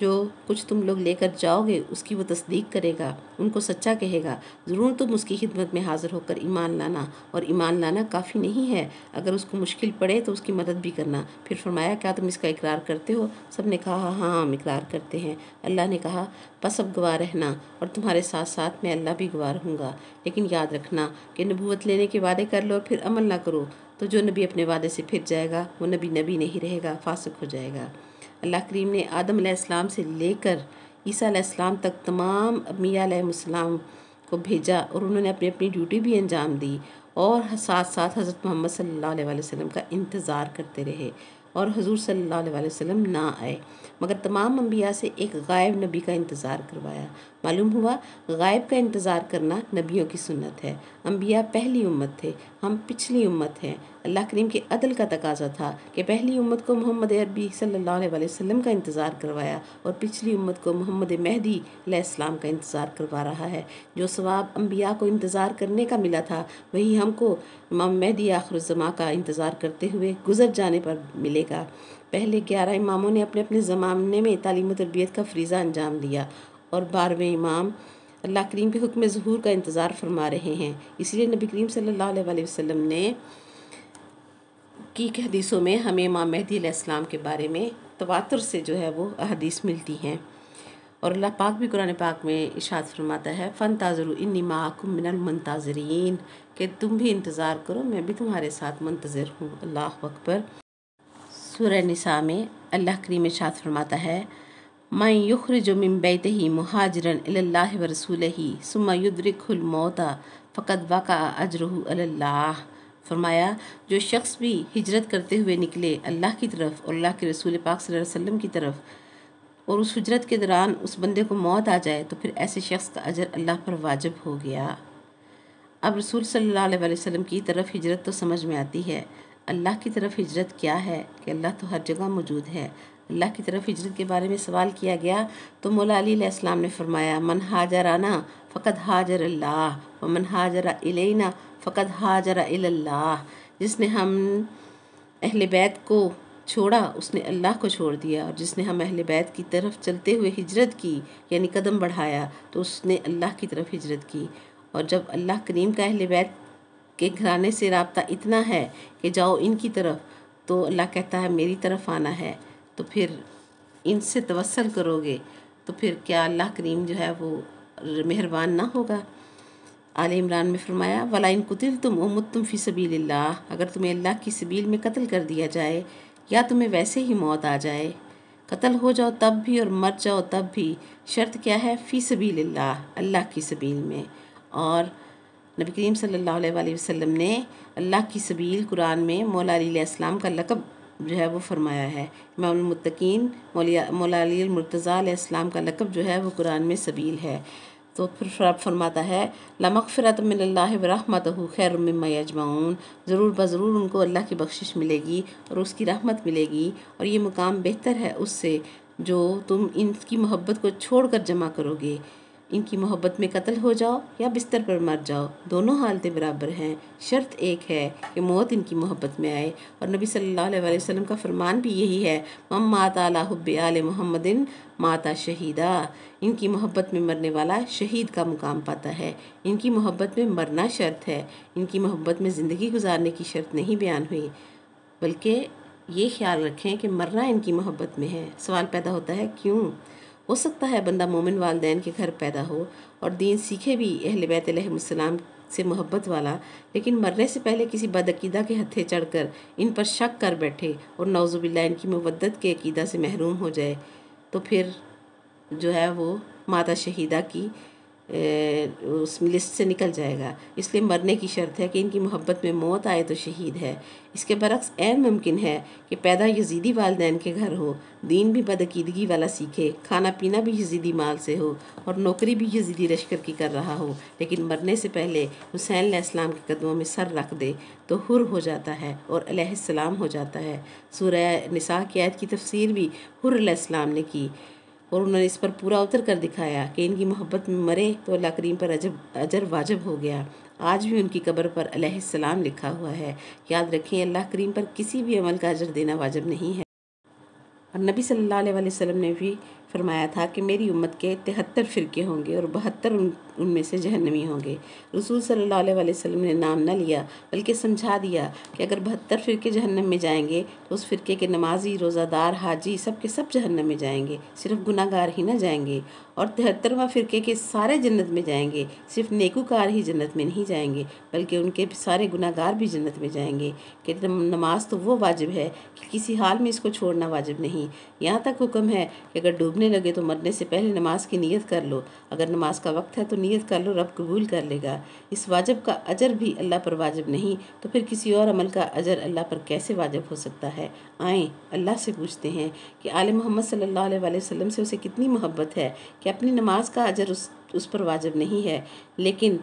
جو کچھ تم لوگ لے کر جاؤ گے اس کی وہ تصدیق کرے گا، ان کو سچا کہے گا، ضرور تم اس کی خدمت میں حاضر ہو کر ایمان لانا، اور ایمان لانا کافی نہیں ہے، اگر اس کو مشکل پڑے تو اس کی مدد بھی کرنا۔ پھر فرمایا کیا تم اس کا اقرار کرتے ہو؟ سب نے کہا ہاں ہم اقرار کرتے ہیں۔ اللہ نے کہا پس اب گواہ رہنا، اور تمہارے ساتھ ساتھ میں اللہ بھی گواہ رہوں گا، لیکن یاد رکھنا کہ نبوت لینے کے وعدے کر لو اور پھر عمل نہ کرو تو جو نبی اپنے وعدے سے پھر جائے گا وہ نبی نہیں رہے گا، فاسق ہو جائے گا۔ اللہ کریم نے آدم علیہ السلام سے لے کر عیسیٰ علیہ السلام تک تمام انبیاء علیہ السلام کو بھیجا، اور انہوں نے اپنی اپنی ڈیوٹی بھی انجام دی، اور ساتھ ساتھ حضرت محمد صلی اللہ علیہ وسلم کا انتظار کرتے رہے، اور حضور صلی اللہ علیہ وسلم نہ آئے، مگر تمام انبیاء سے ایک غائب نبی کا انتظار کروایا۔ معلوم ہوا غائب کا انتظار کرنا نبیوں کی سنت ہے۔ انبیاء پہلی امت تھے، ہم پچھلی امت ہیں۔ اللہ کریم کے عدل کا تقاضا تھا کہ پہلی امت کو محمد عربی صلی اللہ علیہ وسلم کا انتظار کروایا، اور پچھلی امت کو محمد مہدی علیہ السلام کا انتظار کروا رہا ہے۔ جو ثواب انبیاء کو انتظار کرنے کا ملا تھا وہی ہم کو امام مہدی آخر الزماں کا انتظار کرتے ہوئے گزر جانے پر ملے گا۔ پہلے 11 اماموں نے اپنے اپنے زمانے میں تعلیم و تربیت کا فریضہ انجام دیا، اور 12ویں امام اللہ کریم کے حکم ظہور کا انتظار فرما رہے ہیں۔ اس لیے نبی کریم صلی اللہ علیہ وسلم نے کی حدیثوں میں ہمیں امام مہدی علیہ السلام کے بارے میں تواتر سے جو ہے وہ احادیث ملتی ہیں، اور اللہ پاک بھی قرآن پاک میں ارشاد فرماتا ہے فَانْتَظِرُوا إِنِّي مَعَكُم مِّنَ الْمُنْتَظِرِينَ، کہ تم بھی انتظار کرو، میں بھی تمہارے ساتھ منتظر ہوں۔ اللہ اکبر۔ سورہ نساء میں اللہ کریم ارشاد فرماتا ہے مَن يُخْرِجُ مِن بَيْتِهِ مُهَاجِرًا إِلَى اللَّهِ وَرَسُولِهِ ثُمَّ يُدْرِكْهُ الْمَوْتُ فَقَدْ وَقَعَ أَجْرُهُ عَلَى اللَّهِ، فرمایا جو شخص بھی ہجرت کرتے ہوئے نکلے اللہ کی طرف اور اللہ کے رسول پاک صلی اللہ علیہ وسلم کی طرف، اور اس ہجرت کے دوران اس بندے کو موت آ جائے تو پھر ایسے شخص کا اجر اللہ پر واجب ہو گیا۔ اب رسول صلی اللہ علیہ وسلم کی طرف ہجرت تو سمجھ میں آتی ہے، اللہ کی طرف ہجرت کیا ہے کہ اللہ تو ہر جگہ موجود ہے۔ اللہ کی طرف ہجرت کے بارے میں سوال کیا گیا تو مولا علی علیہ السلام نے فرمایا من ہاجرانا فقد ہاجر اللہ ومن ہاجر الینا فقد ہاجر الی اللہ، جس نے ہم اہل بیت کو چھوڑا اس نے اللہ کو چھوڑ دیا، اور جس نے ہم اہل بیت کی طرف چلتے ہوئے ہجرت کی یعنی قدم بڑھایا تو اس نے اللہ کی طرف ہجرت کی۔ اور جب اللہ کریم کا اہل بیت کے گھرانے سے رابطہ اتنا ہے کہ جاؤ ان کی طرف، تو اللہ کہتا ہے میری طرف آنا ہے، تو پھر ان سے توسل کرو گے تو پھر کیا اللہ کریم جو ہے وہ مہربان نہ ہوگا؟ آل عمران میں فرمایا وَلَئِن قُتِلْتُمْ وَمُتْتُمْ فِي سَبِيلِ اللَّهِ، اگر تمہیں اللہ کی سبیل میں قتل کر دیا جائے یا تمہیں ویسے ہی موت آ جائے، قتل ہو جاؤ تب بھی اور مر جاؤ تب بھی، شرط کیا ہے؟ فی سبیل اللہ، اللہ کی سبیل میں۔ اور نبی کریم صلی اللہ علیہ وسلم نے اللہ کی سبیل قرآن میں مولا علی علیہ السلام کا لقب جو ہے وہ فرمایا ہے۔ امام المتقین مولا علی المرتضیٰ علیہ السلام کا لقب جو ہے وہ قرآن میں سبیل ہے۔ تو پھر رب فرماتا ہے لَمَغْفِرَةٌ مِّنَ اللَّهِ وَرَحْمَتُهُ خَيْرٌ مِّمَّا يَجْمَعُونَ، ضرور بضرور ان کو اللہ کی بخشش ملے گی اور اس کی رحمت ملے گی، اور یہ مقام بہتر ہے اس سے جو تم ان کی محبت کو چھوڑ کر جمع کرو گے۔ ان کی محبت میں قتل ہو جاؤ یا بستر پر مر جاؤ، دونوں حالتیں برابر ہیں، شرط ایک ہے کہ موت ان کی محبت میں آئے۔ اور نبی صلی اللہ علیہ وسلم کا فرمان بھی یہی ہے مَن مَاتَ عَلَىٰ حُبِّ آلِ مُحَمَّدٍ مَاتَ شَہِیدًا، ان کی محبت میں مرنے والا شہید کا مقام پاتا ہے۔ ان کی محبت میں مرنا شرط ہے، ان کی محبت میں زندگی گزارنے کی شرط نہیں بیان ہوئی، بلکہ یہ خیال رکھیں کہ مرنا ان کی محبت میں ہے۔ سوال پیدا ہوتا ہے کیوں؟ ہو سکتا ہے بندہ مومن والدین کے گھر پیدا ہو اور دین سیکھے بھی اہل بیت علیہ السلام سے محبت والا، لیکن مرنے سے پہلے کسی بدعقیدہ کے ہتھے چڑھ کر ان پر شک کر بیٹھے اور نعوذ باللہ ان کی مودت کے عقیدہ سے محروم ہو جائے، تو پھر جو ہے وہ ماتا شہیدہ کی اس لسٹ سے نکل جائے گا۔ اس لیے مرنے کی شرط ہے کہ ان کی محبت میں موت آئے تو شہید ہے۔ اس کے برعکس عین ممکن ہے کہ پیدا یزیدی والدین کے گھر ہو، دین بھی بدعقیدگی والا سیکھے، کھانا پینا بھی یزیدی مال سے ہو اور نوکری بھی یزیدی لشکر کی کر رہا ہو، لیکن مرنے سے پہلے حسین علیہ السلام کے قدموں میں سر رکھ دے تو حر ہو جاتا ہے اور علیہ السلام ہو جاتا ہے۔ سورہ نساء کی آیت کی تفسیر بھی حر علیہ السلام نے کی، اور انہوں نے اس پر پورا اتر کر دکھایا کہ ان کی محبت میں مرے تو اللہ کریم پر اجر واجب ہو گیا۔ آج بھی ان کی قبر پر علیہ السلام لکھا ہوا ہے۔ یاد رکھیں اللہ کریم پر کسی بھی عمل کا اجر دینا واجب نہیں ہے۔ اور نبی صلی اللہ علیہ وسلم نے بھی فرمایا تھا کہ میری امت کے 73 فرقے ہوں گے اور 72 ان میں سے جہنمی ہوں گے۔ رسول صلی اللہ علیہ وسلم نے نام نہ لیا بلکہ سمجھا دیا کہ اگر 72 فرقے جہنم میں جائیں گے تو اس فرقے کے نمازی، روزہ دار، حاجی سب کے سب جہنم میں جائیں گے، صرف گناہ گار ہی نہ جائیں گے۔ اور 73واں فرقے کے سارے جنت میں جائیں گے، صرف نیکوکار ہی جنت میں نہیں جائیں گے بلکہ ان کے سارے گناہ گار بھی جنت میں جائیں گے۔ کہ نماز تو وہ واجب ہے کہ کسی حال میں اس کو چھوڑنا واجب نہیں۔ یہاں تک حکم ہے کہ اگر ڈوبنے لگے تو مرنے سے پہلے نماز کی نیت کر لو، اگر نماز کا وقت ہے تو نیت کر لو، رب قبول کر لے گا۔ اس واجب کا اجر بھی اللہ پر واجب نہیں تو پھر کسی اور عمل کا اجر اللہ پر کیسے واجب ہو سکتا ہے؟ آئیں اللہ سے پوچھتے ہیں کہ آل محمد صلی اللہ علیہ وسلم سے اسے کتنی محبت ہے کہ اپنی نماز کا اجر اس پر واجب نہیں ہے، لیکن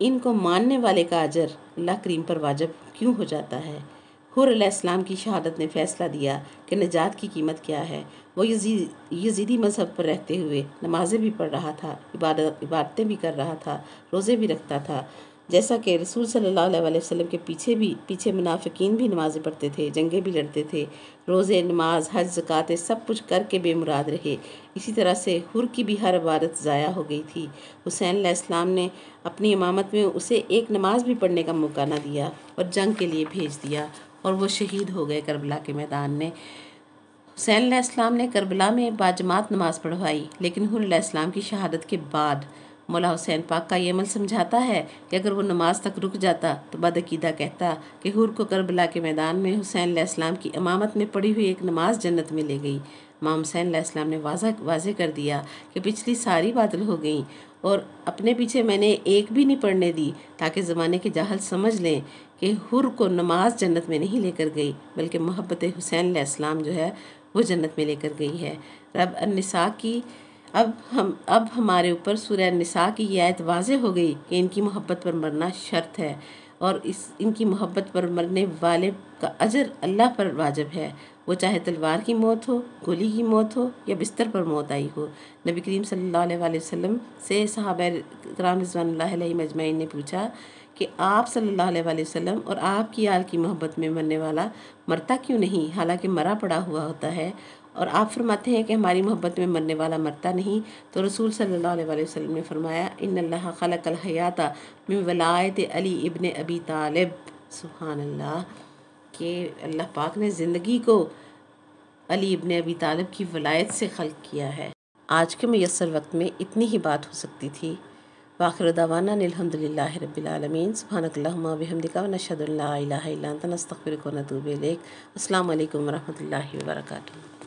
ان کو ماننے والے کا اجر اللہ کریم پر واجب کیوں ہو جاتا ہے؟ حور علیہ السلام کی شہادت نے فیصلہ دیا کہ نجات کی قیمت کیا ہے۔ وہ یزیدی مذہب پر رہتے ہوئے نمازیں بھی پڑھ رہا تھا، عبادتیں بھی کر رہا تھا، روزے بھی رکھتا تھا، جیسا کہ رسول صلی اللہ علیہ وسلم کے پیچھے منافقین بھی نمازیں پڑھتے تھے، جنگیں بھی لڑتے تھے، روزے، نماز، حج، زکوٰۃ سب کچھ کر کے بے مراد رہے۔ اسی طرح سے حور کی بھی ہر عبادت ضائع ہو گئی تھی۔ حسین علیہ السلام نے اپنی امامت میں اسے ایک نماز بھی پڑھنے کا موقع نہ دیا اور جنگ کے لیے بھیج دیا اور وہ شہید ہو گئے کربلا کے میدان میں۔ حسین علیہ السلام نے کربلا میں باجماعت نماز پڑھوائی، لیکن حور علیہ السلام کی شہادت کے بعد مولا حسین پاک کا یہ عمل سمجھاتا ہے کہ اگر وہ نماز تک رک جاتا تو بدعقیدہ کہتا کہ حور کو کربلا کے میدان میں حسین علیہ السلام کی امامت میں پڑھی ہوئی ایک نماز جنت میں لے گئی۔ امام حسین علیہ السلام نے واضح کر دیا کہ پچھلی ساری باطل ہو گئیں اور اپنے پیچھے میں نے ایک بھی نہیں پڑھنے دی، تاکہ زمانے کے جاہل سمجھ لیں کہ حور کو نماز جنت میں نہیں لے کر گئی بلکہ محبت حسین علیہ السلام جو ہے وہ جنت میں لے کر گئی ہے۔ رب النساء کی اب ہمارے اوپر سورہ النساء کی یہ آیت واضح ہو گئی کہ ان کی محبت پر مرنا شرط ہے اور ان کی محبت پر مرنے والے کا اجر اللہ پر واجب ہے، وہ چاہے تلوار کی موت ہو، گولی کی موت ہو یا بستر پر موت آئی ہو۔ نبی کریم صلی اللہ علیہ وسلم سے صحابہ کرام رضوان اللہ علیہم اجمعین نے پوچھا کہ آپ صلی اللہ علیہ وسلم اور آپ کی آل کی محبت میں مرنے والا مرتا کیوں نہیں، حالانکہ مرا پڑا ہوا ہوتا ہے؟ اور آپ فرماتے ہیں کہ ہماری محبت میں مرنے والا مرتا نہیں، تو رسول صلی اللہ علیہ وسلم نے فرمایا ان اللہ خلق الحیات من ولایت علی ابن ابی طالب۔ سبحان اللہ، کہ اللہ پاک نے زندگی کو علی ابن ابی طالب کی ولایت سے خلق کیا ہے۔ آج کے میسر وقت میں اتنی ہی بات ہو سکتی تھی۔ وآخر دعوانا الحمدللہ رب العالمین، سبحانک اللہم وبحمدک ونشہد ان لا الہ الا انت نستغفرک ونتوب الیک۔ السلام علیکم ورحمۃ اللہ وبرکاتہ۔